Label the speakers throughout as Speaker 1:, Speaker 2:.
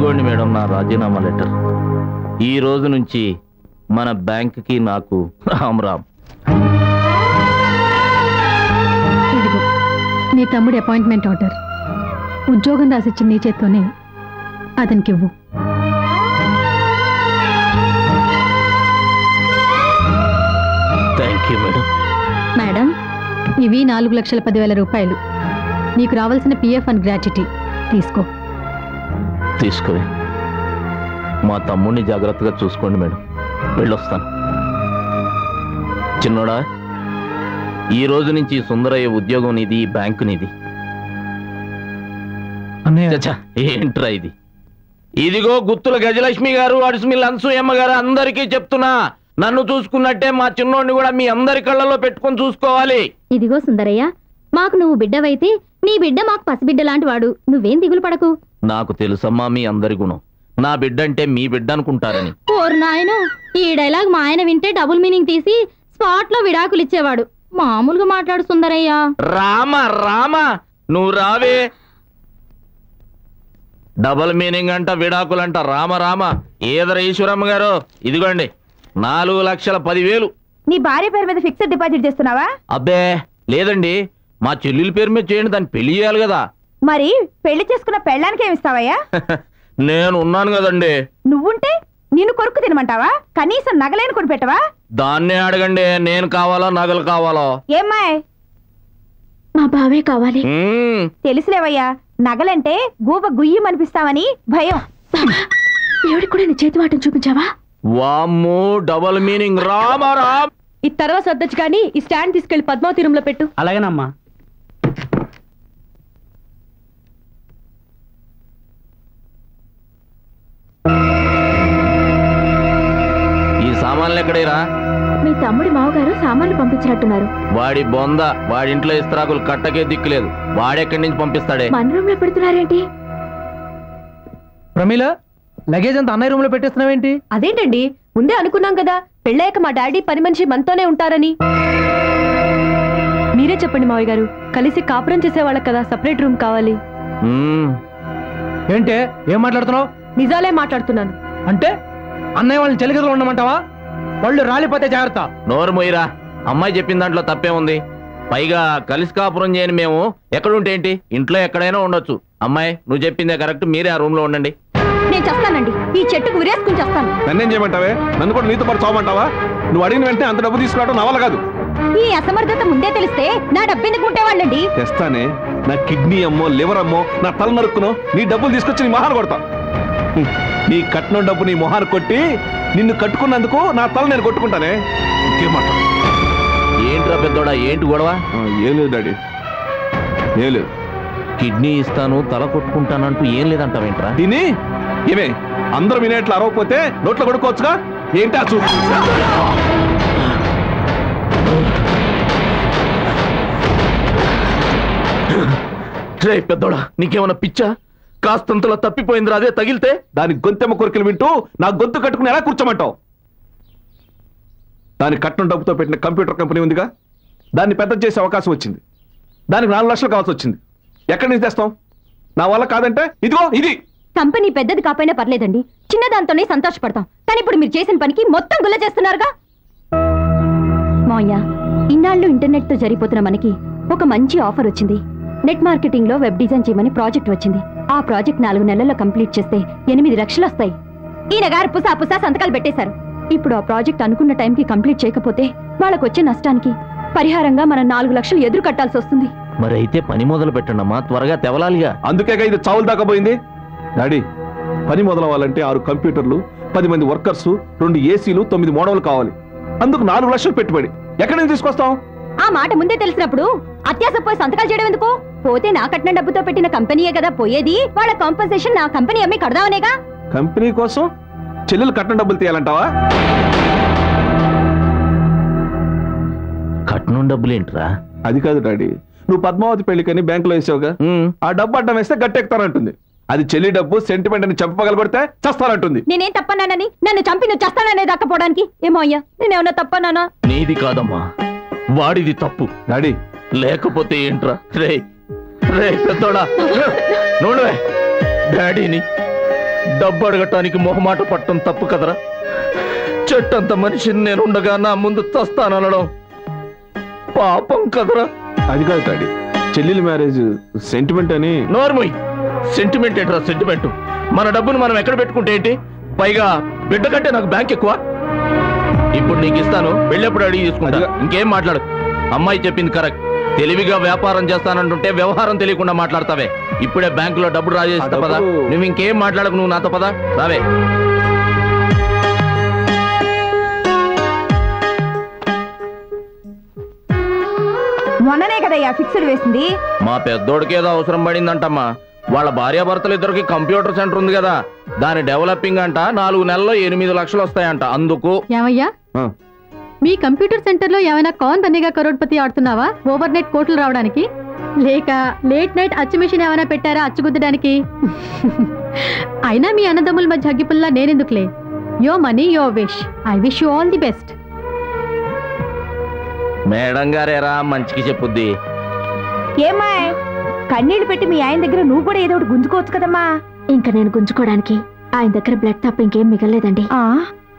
Speaker 1: ఇదిగోండి మేడం నా రాజీనామా లెటర్. ఈ రోజు నుంచి మన బ్యాంక్కి నాకు రామ్ రామ్.
Speaker 2: ఇదిగో నీ తమ్ముడి అపాయింట్మెంట్ ఆర్డర్. ఉద్యోగం రాసిచ్చిన నీ చేత్తోనే అతనికి ఇవ్వు.
Speaker 1: Thank you madam.
Speaker 2: మేడం, ఇవి 4,10,000 రూపాయలు. నీకు రావాల్సిన పిఎఫ్ అండ్ గ్రాట్యుటీ తీసుకో.
Speaker 1: తీసుకుని మా తమ్ముడిని జాగ్రత్తగా చూసుకోండి మేడం. వెళ్ళొస్తాను. చిన్నోడా, ఈ రోజు నుంచి సుందరయ్య ఉద్యోగం నీది, బ్యాంకు నీది. ఏంట్రా ఇది? ఇదిగో గుత్తుల గజలక్ష్మి గారు, అడుసుమిల్ అన్సూయమ్మ గారు అందరికీ చెప్తున్నా, నన్ను చూసుకున్నట్టే మా చిన్నోడిని కూడా మీ అందరి కళ్ళలో పెట్టుకొని చూసుకోవాలి.
Speaker 3: ఇదిగో సుందరయ్య, మాకు నువ్వు బిడ్డవైతే నీ బిడ్డ మాకు పసిబిడ్డ లాంటి వాడు. నువ్వేం దిగులు పడకు.
Speaker 1: నాకు తెలుసమ్మా మీ అందరి గుణం. నా బిడ్డ అంటే మీ బిడ్డ అనుకుంటారని.
Speaker 3: ఓరు నాయను, ఈ డైలాగ్ మా ఆయన వింటే డబుల్ మీనింగ్ తీసి స్పాట్ లో విడాకులు ఇచ్చేవాడు. మామూలుగా మాట్లాడు సుందరయ్య.
Speaker 1: రామ రామ, నువ్వు రావే. డబుల్ మీనింగ్ అంట, విడాకులంట. రామ రామ. ఏదర ఈశ్వరమ్మ గారు, ఇదిగోండి 4,10,000.
Speaker 4: నీ భార్య పేరు మీద ఫిక్స్డ్ డిపాజిట్ చేస్తున్నావా?
Speaker 1: అబ్బే లేదండి, మా చెల్లెల పేరు మీద చేయండి. దాన్ని పెళ్లి చేయాలి కదా.
Speaker 4: మరి పెళ్లి చేసుకున్న పెళ్ళానికి ఏమిస్తావయ్యా?
Speaker 1: నేను ఉన్నాను కదండి.
Speaker 4: నువ్వుంటే నిన్ను కొరుకు తినమంటావా? కనీసం నగలేని కొనిపెట్టవా?
Speaker 1: దాన్నే అడగండి, నేను కావాలా నగలు కావాలో?
Speaker 4: ఏమ్మాయ్,
Speaker 3: మా బావే కావాలి.
Speaker 4: తెలుసులేవయ్యా, నగలంటే గూబ గుయ్యమనిపిస్తావని భయం.
Speaker 3: దేవుడికి కూడా నీ చేతి వాటం చూపించావా?
Speaker 1: వామ్మో, డబుల్ మీనింగ్. రామ రామ్.
Speaker 2: ఈ తర్వాత సర్దచ్చు కానీ ఈ స్టాండ్ తీసుకెళ్లి పద్మావతి రూమ్ లో పెట్టు.
Speaker 5: అలాగేనమ్మా.
Speaker 1: ఈ సామాన్లు ఎక్కడేరా?
Speaker 3: మీ తమ్ముడి మావగారు సామాన్లు పంపించినట్టున్నారు.
Speaker 1: వాడి బొంద, వాడింట్లో ఇస్త్రాకులు కట్టకే దిక్కులేదు. వాడెక్కడి నుంచి పంపిస్తాడే?
Speaker 3: మన రూమ్ లో పెడుతున్నారేంటి?
Speaker 5: ప్రమీల, లగేజ్ అంతా అన్నయ్య రూమ్ లో పెట్టేస్తున్నావేంటి?
Speaker 2: అదేంటండి, ముందే అనుకున్నాం కదా పెళ్ళాక మా డాడీ పని మనిషి మనతోనే ఉంటారని. మీరే చెప్పండి మావయ్య గారు, కలిసి కాపురం చేసేవాళ్ళకి కదా సపరేట్ రూమ్ కావాలి.
Speaker 5: ఏంటే ఏం మాట్లాడుతున్నావు?
Speaker 2: నిజాలే మాట్లాడుతున్నాను.
Speaker 5: అంటే అన్నయ్య వాళ్ళని చెలిగదులు ఉండమంటావా? వాళ్ళు రాలిపోతే జాగ్రత్త.
Speaker 1: నోరు మొయ్యరా. అమ్మాయి చెప్పిన దాంట్లో తప్పేముంది? పైగా కలిసి కాపురం చేయని మేము ఎక్కడుంటే ఏంటి, ఇంట్లో ఎక్కడైనా ఉండొచ్చు. అమ్మాయి నువ్వు చెప్పిందే కరెక్ట్. మీరే ఆ రూమ్ లో ఉండండి.
Speaker 2: నేను చేస్తానండి, ఈ చెట్టుకు ఉరేసుకుని చేస్తాను.
Speaker 6: నన్నేం చేయమంటావే? నన్ను కూడా నీతో పాటు చావమంటావా? నువ్వు అడిగిన వెంటనే అంత డబ్బు తీసుకురావడం నా వల్ల కాదు.
Speaker 2: ఈ అసమర్థత ముందే తెలిస్తే నా డబ్బెందుకు ఉంటేవాళ్ళండి.
Speaker 6: తెస్తానే, నా కిడ్నీ అమ్మో లివర్ అమ్మో నా తల నరుక్కును నీ డబ్బులు తీసుకొచ్చి నీ మొహాన్ని కొడతా. నీ కట్నం డబ్బు నీ మొహాన్ని కొట్టి నిన్ను కట్టుకున్నందుకు నా తల నేను కొట్టుకుంటానే. ఇంకేం మాట?
Speaker 1: ఏంట్రా పెద్దోడా, ఏంటి గొడవ?
Speaker 6: ఏం లేదు డాడీ, ఏం లేదు.
Speaker 1: కిడ్నీ ఇస్తాను తల కొట్టుకుంటానంటూ ఏం లేదంటావేంట్రా?
Speaker 6: దీన్ని ఏమే అందరూ వినేట్లు అరవకపోతే నోట్లో కొడుకోవచ్చుగా. ఏంటి ఆ చూపు?
Speaker 1: రే పెద్దోడా, నీకేమన్నా పిచ్చా? కాస్తంతలా తప్పిపోయిందిరా, అదే తగిలితే
Speaker 6: దాని గొంతెమ్మ కోరికలు వింటూ నా గొంతు కట్టుకుని ఎలా కూర్చోమంటావు? దాని కట్నం డబ్బుతో పెట్టిన కంప్యూటర్ కంపెనీ ఉందిగా, దాన్ని పెద్ద చేసే అవకాశం వచ్చింది. దానికి 4 లక్షలు కావాల్సి వచ్చింది. ఎక్కడి నుంచి తెస్తాం? నా వల్ల కాదంటే ఇదిగో ఇది.
Speaker 2: కంపెనీ పెద్దది కాకపోయినా పర్లేదండి, చిన్నదాంతోనే సంతోషపడతాం. కానీ ఇప్పుడు మీరు చేసిన పనికి మొత్తం గుల్ల చేస్తున్నారుగా. మావయ్య, ఇన్నాళ్ళు ఇంటర్నెట్ తో జరిగిపోతున్న మనకి ఒక మంచి ఆఫర్ వచ్చింది. నెట్ మార్కెటింగ్ లో వెబ్ డిజైన్ చేయమని ప్రాజెక్ట్ వచ్చింది. ఆ ప్రాజెక్ట్ 4 నెలల్లో కంప్లీట్ చేస్తే 8 లక్షలు వస్తాయి. ఈయన గారు పుసా సంతకాలు పెట్టేశారు. ఇప్పుడు ఆ ప్రాజెక్ట్ అనుకున్న టైంకి కంప్లీట్ చేయకపోతే వాళ్ళకు వచ్చే నష్టానికి పరిహారంగా మనం 4 లక్షలు ఎదురు కట్టాల్సి వస్తుంది.
Speaker 1: మరి అయితే పని మొదలు పెట్టండమ్మా, త్వరగా తెవలాలిగా.
Speaker 6: అందుకేగా ఇది చావులు దాకా పోయింది. డాడీ, పని మొదలవ్వాలంటే 6 కంప్యూటర్లు, 10 మంది వర్కర్స్, 2 ఏసీలు, 9 మోడల్ కావాలి. అందుకు 4 లక్షలు పెట్టుబడి ఎక్కడి నుంచి తీసుకొస్తాం?
Speaker 2: ఆ మాట ముందే తెలిసినప్పుడు అత్యాస పోయి సంతకాలు చేయడం ఎందుకు? పోతే నా కట్టిన డబ్బుతో పెట్టిన కంపెనీయే కదా పోయేది. వాళ్ళ కాంపెన్సేషన్ నా కంపెనీ అమ్మి కడదామనేగా.
Speaker 6: కంపెనీ కోసం చెల్లెలు కట్నం డబ్బులు తీయాలంటావా?
Speaker 1: కట్నం డబ్బులేంట్రా?
Speaker 6: అది కాదు డాడీ, నువ్వు పద్మావతి పెళ్లికని బ్యాంకులో వేసావుగా, ఆ డబ్బు అడ్డం వేస్తే గట్టెక్కుతానంటుంది. అది చెల్లి డబ్బు, సెంటిమెంట్ అని చెప్పగలగొడితే చస్తానంటుంది.
Speaker 2: నేనేం తప్పన్నానని, నన్ను చంపి నువ్వు చస్తాననే దక్కపోవడానికి? ఏమో అయ్యా, నేనేమన్నా తప్పన్నానా?
Speaker 1: నీది కాదమ్మా, వాడిది తప్పు.
Speaker 6: డాడీ,
Speaker 1: లేకపోతే ఏంట్రా? రే రే పెద్దోడా, నువ్వే డాడీని డబ్బు అడగటానికి మొహమాట పట్టడం తప్పు కదరా? చెట్టంత మనిషిని నేనుండగా నా ముందు చస్తానడం పాపం కదరా?
Speaker 6: అది కాదు డాడీ, చెల్లెలి మ్యారేజ్ సెంటిమెంట్ అని.
Speaker 1: నోర్మోయ్, సెంటిమెంట్ ఏంట్రా సెంటిమెంట్? మన డబ్బును మనం ఎక్కడ పెట్టుకుంటే ఏంటి? పైగా బిడ్డ కంటే నాకు బ్యాంక్ ఎక్కువ. ఇప్పుడు నీకు ఇస్తాను, వెళ్ళేప్పుడు అడిగి తీసుకుంటా. ఇంకేం మాట్లాడు. అమ్మాయి చెప్పింది కరెక్ట్. తెలివిగా వ్యాపారం చేస్తానంటుంటే వ్యవహారం తెలియకుండా మాట్లాడతావే. ఇప్పుడే బ్యాంకులో డబ్బులు రాజేస్తా పదా. నువ్వు ఇంకేం మాట్లాడకు, నువ్వు నాతో పదా. రావే.
Speaker 4: మొన్ననే కదయ్యా ఫిక్స్డ్ వేసింది.
Speaker 1: మా పెద్దోడికి ఏదో అవసరం పడిందంటమ్మా. వాళ్ళ భార్యాభర్తలు ఇద్దరికి కంప్యూటర్ సెంటర్ ఉంది కదా, దాని డెవలపింగ్ అంట. 4 నెలల్లో 8 లక్షలు వస్తాయంట. అందుకు
Speaker 3: ఏమయ్యా, మీ కంప్యూటర్ సెంటర్ లో ఏమైనా కౌన్ బనేగా కరోడ్పతి ఆడుతున్నావా? ఓవర్ నైట్ కోట్లు రావడానికి, లేక లేట్ నైట్ అచ్చు మిషన్ ఏమైనా పెట్టారా అచ్చుగుద్దడానికి? అయినా మీ అన్నదమ్ముల మధ్య అగ్గిపుల్లా నేనెందుకులే. Your money your wish. I wish you all the best.
Speaker 1: Madam గారేరా మంచికి చెప్పుద్ది.
Speaker 4: ఏమాయ్, కన్నీళ్లు పెట్టి మీ ఆయన దగ్గర నువ్వు కూడా ఏదో ఒకటి గుంజుకోవచ్చు కదమ్మా.
Speaker 2: ఇంకా నేను గుంజుకోవడానికి ఆయన దగ్గర బ్లడ్ తప్ప ఇంకేం మిగలలేదండి.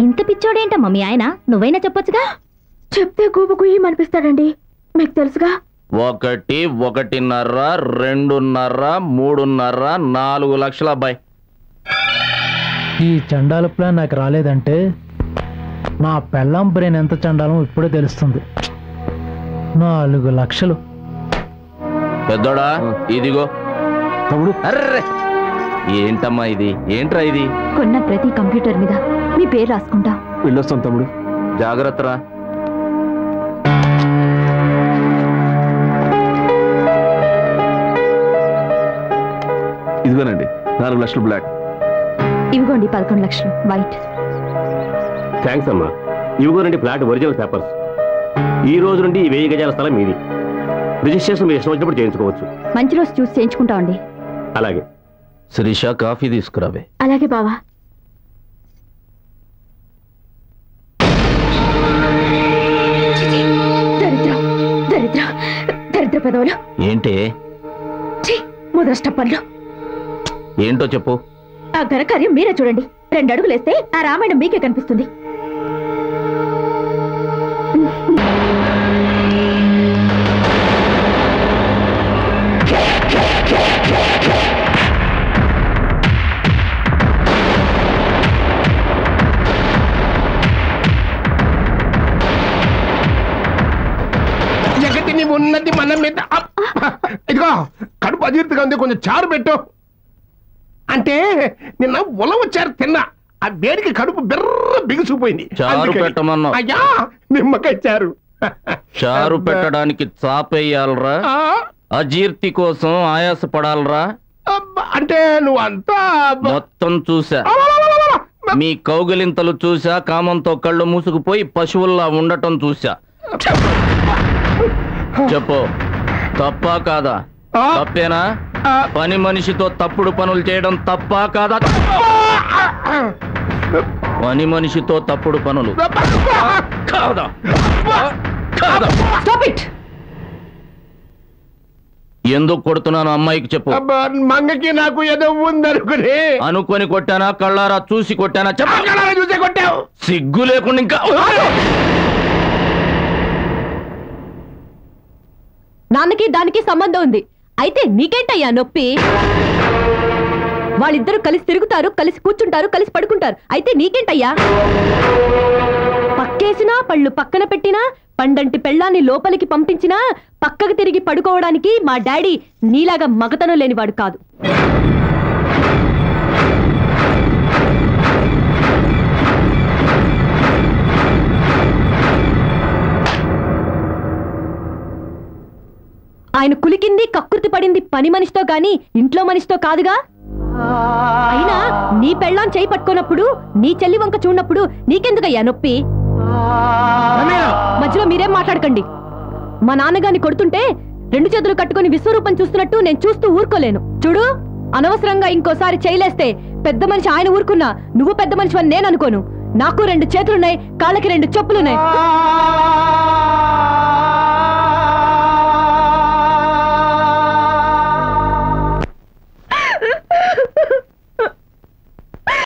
Speaker 2: ఇంత పిచ్చోడేంటమ్మా మీ ఆయన? నువ్వైనా చెప్పొచ్చుగా. చెప్తే గూబ గుయ్యమనిపిస్తాడండి, మీకు తెలుసుగా.
Speaker 1: 1, 1.5, 2.5, 3.5, 4 లక్షల అబ్బాయి.
Speaker 5: ఈ చండాల ప్లాన్ నాకు రాలేదంటే నా పెళ్ళాం బ్రెయిన్ ఎంత చండాలం ఇప్పుడే తెలుస్తుంది. 4 లక్షలు.
Speaker 1: పెద్దోడా ఇదిగో.
Speaker 6: తమ్ముడు,
Speaker 1: అర్రే ఏంటమ్మా ఇది? ఏంట్రా ఇది?
Speaker 2: కొన్న ప్రతి కంప్యూటర్ మీద మీ పేరు రాసుకుంటా.
Speaker 6: వెళ్ళొస్తాం తమ్ముడు.
Speaker 1: జాగ్రత్తరా.
Speaker 6: ఇదిగోనండి 4 లక్షలు బ్లాక్.
Speaker 2: ఇవిగోండి 11 లక్షలు వైట్.
Speaker 7: థ్యాంక్స్ అమ్మా. ఇవిగోనండి ఫ్లాట్ ఒరిజినల్ పేపర్స్. ఈ రోజు నుండి ఈ 1000 గజాల స్థలం మీది. రిజిస్ట్రేషన్ మీరు ఇష్టం వచ్చినప్పుడు చేయించుకోవచ్చు.
Speaker 2: మంచి రోజు చూసి చేయించుకుంటామండి.
Speaker 7: అలాగే.
Speaker 1: శిరీష, కాఫీ తీసుకురావే.
Speaker 2: అలాగే బావా. దరిద్ర దరిద్ర దరిద్ర పెదవులు.
Speaker 1: ఏంటే?
Speaker 2: ముదరష్ట పనులు.
Speaker 1: ఏంటో చెప్పు.
Speaker 2: ఆ ఘనకార్యం మీరే చూడండి. 2 అడుగులేస్తే ఆ రామాయణం మీకే కనిపిస్తుంది.
Speaker 8: జగతిని ఉన్నది మన మీద. ఇదిగో కడుపు అజీర్తిగా ఉంది, కొంచెం చారు పెట్టు. అంటే నిన్న ఉలవ చారు తిన్నా, ఆ వేడికి కడుపు బిర్ర బిగుసిపోయింది.
Speaker 1: చారు పెట్టమన్నా?
Speaker 8: అయ్యా నిమ్మకాయ చారు.
Speaker 1: చారు పెట్టడానికి చాపేయాలరా? అజీర్తి కోసం ఆయాస పడాలరా?
Speaker 8: అంటే నువ్వంతా
Speaker 1: మొత్తం చూసా. మీ కౌగిలింతలు చూసా, కామంతో కళ్ళు మూసుకుపోయి పశువుల్లా ఉండటం చూసా. చెప్పు, తప్పా కాదా? తప్పేనా? పని మనిషితో తప్పుడు పనులు చేయడం తప్పా కాదా? పని మనిషితో తప్పుడు పనులు కాదా? ఎందుకు కొడుతున్నాను అమ్మాయికి చెప్పు.
Speaker 8: మంగకి నాకు ఏదో ఉందనుకుని
Speaker 1: అనుకొని కొట్టానా? కళ్ళారా చూసి కొట్టానా?
Speaker 8: చూసే కొట్టావు.
Speaker 1: సిగ్గు లేకుండా ఇంకా.
Speaker 2: నాన్నకి దానికి సంబంధం ఉంది. అయితే నీకేంటయ్యా నొప్పి? వాళ్ళిద్దరూ కలిసి తిరుగుతారు, కలిసి కూర్చుంటారు, కలిసి పడుకుంటారు. అయితే నీకేంటయ్యా? పక్కేసినా, పళ్ళు పక్కన పెట్టినా, పండంటి పెళ్ళాన్ని లోపలికి పంపించినా పక్కకు తిరిగి పడుకోవడానికి మా డాడీ నీలాగా మగతనం లేనివాడు కాదు. ఆయన కులికింది, కక్కుర్తి పడింది పని మనిషితో గాని ఇంట్లో మనిషితో కాదుగా. అయినా నీ పెళ్ళాం చేయి పట్టుకున్నప్పుడు, నీ చెల్లి వంక చూడనప్పుడు నీకెందుకయ్యా నొప్పి? మధ్యలో మీరేం మాట్లాడకండి. మా నాన్నగారిని కొడుతుంటే 2 చేతులు కట్టుకుని విశ్వరూపం చూస్తున్నట్టు నేను చూస్తూ ఊరుకోలేను. చూడు, అనవసరంగా ఇంకోసారి చేయలేస్తే పెద్ద మనిషి ఆయన ఊరుకున్నా నువ్వు పెద్ద మనిషి అని నేను అనుకోను. నాకు 2 చేతులున్నాయి, కాళ్ళకి 2 చెప్పులున్నాయి.